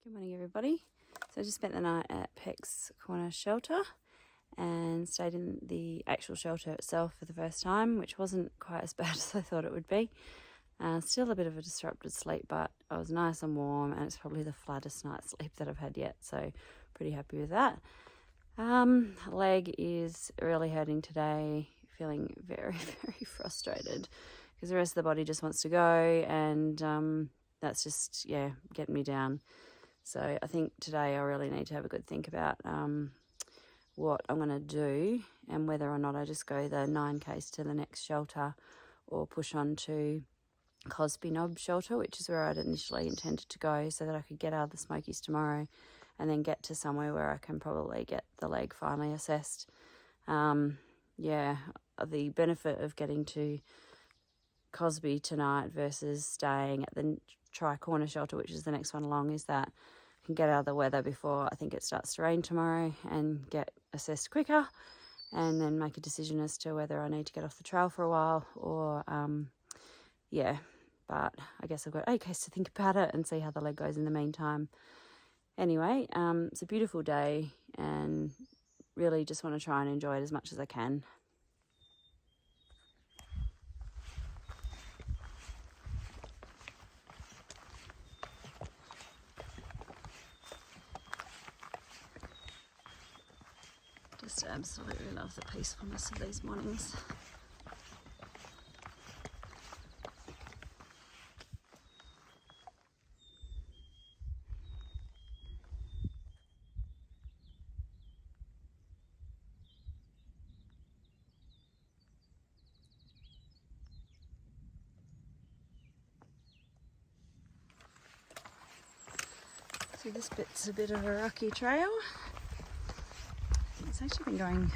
Good morning, everybody. So I just spent the night at Pecks Cornet Shelter and stayed in the actual shelter itself for the first time, which wasn't quite as bad as I thought it would be. Still a bit of a disrupted sleep, but I was nice and warm, and it's probably the flattest night's sleep that I've had yet, so pretty happy with that. Leg is really hurting today, feeling very, very frustrated because the rest of the body just wants to go, and that's just, getting me down. So I think today I really need to have a good think about what I'm going to do and whether or not I just go the 9Ks to the next shelter or push on to Cosby Knob Shelter, which is where I'd initially intended to go, so that I could get out of the Smokies tomorrow and then get to somewhere where I can probably get the leg finally assessed. The benefit of getting to Cosby tonight versus staying at the Corner Shelter, which is the next one along, is that I can get out of the weather before I think it starts to rain tomorrow and get assessed quicker, and then make a decision as to whether I need to get off the trail for a while or but I guess I've got 8 Ks to think about it and see how the leg goes in the meantime. Anyway, it's a beautiful day and really just want to try and enjoy it as much as I can. Just absolutely love the peacefulness of these mornings. So this bit's a bit of a rocky trail. It's actually been going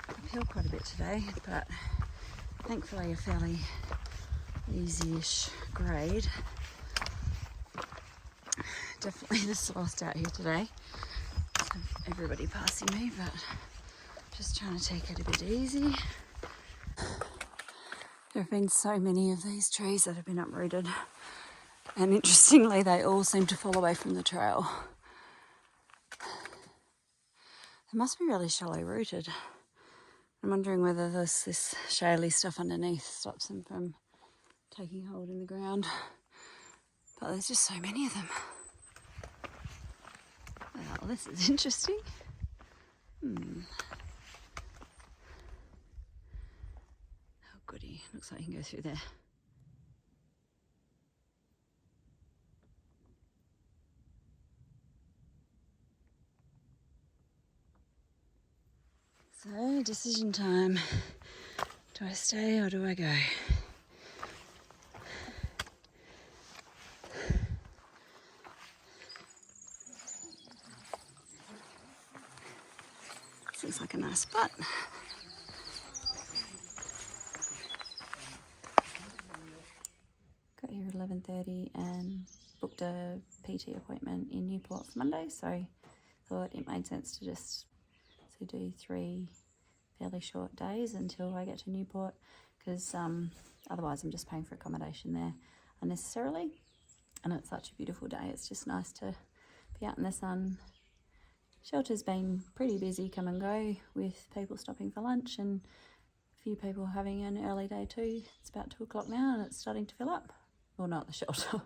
uphill quite a bit today, but thankfully a fairly easy-ish grade. Definitely the slowest out here today. So everybody passing me, but just trying to take it a bit easy. There have been so many of these trees that have been uprooted, and interestingly they all seem to fall away from the trail. They must be really shallow rooted. I'm wondering whether this shaly stuff underneath stops them from taking hold in the ground. But there's just so many of them. Well, this is interesting. Oh goody, looks like you can go through there. So, decision time. Do I stay or do I go? This looks like a nice spot. Got here at 11:30 and booked a PT appointment in Newport for Monday, so thought it made sense to just do 3 fairly short days until I get to Newport, because otherwise I'm just paying for accommodation there unnecessarily. And it's such a beautiful day, it's just nice to be out in the sun. Shelter's been pretty busy, come and go, with people stopping for lunch and a few people having an early day too. It's about 2 o'clock now and it's starting to fill up. Well, not the shelter,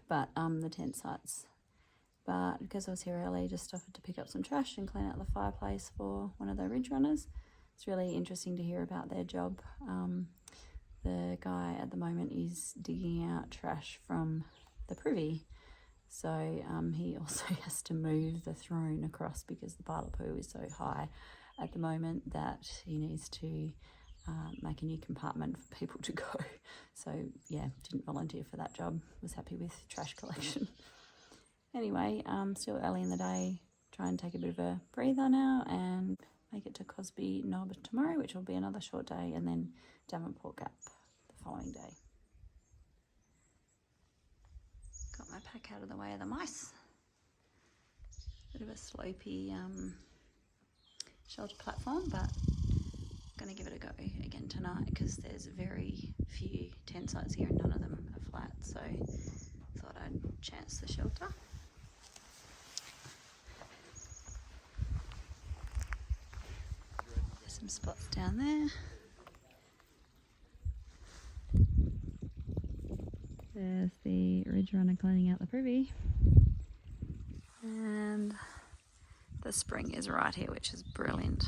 but the tent sites. But because I was here early, just offered to pick up some trash and clean out the fireplace for one of the ridge runners. It's really interesting to hear about their job. The guy at the moment is digging out trash from the privy. So he also has to move the throne across because the pile of poo is so high at the moment that he needs to make a new compartment for people to go. So yeah, didn't volunteer for that job. Was happy with trash collection. Anyway, still early in the day, try and take a bit of a breather now and make it to Cosby Knob tomorrow, which will be another short day, and then Davenport Gap the following day. Got my pack out of the way of the mice. Bit of a slopey shelter platform, but I'm going to give it a go again tonight because there's very few tent sites here and none of them are flat, so thought I'd chance the shelter. some spots down there. There's the ridge runner cleaning out the privy. And the spring is right here, which is brilliant.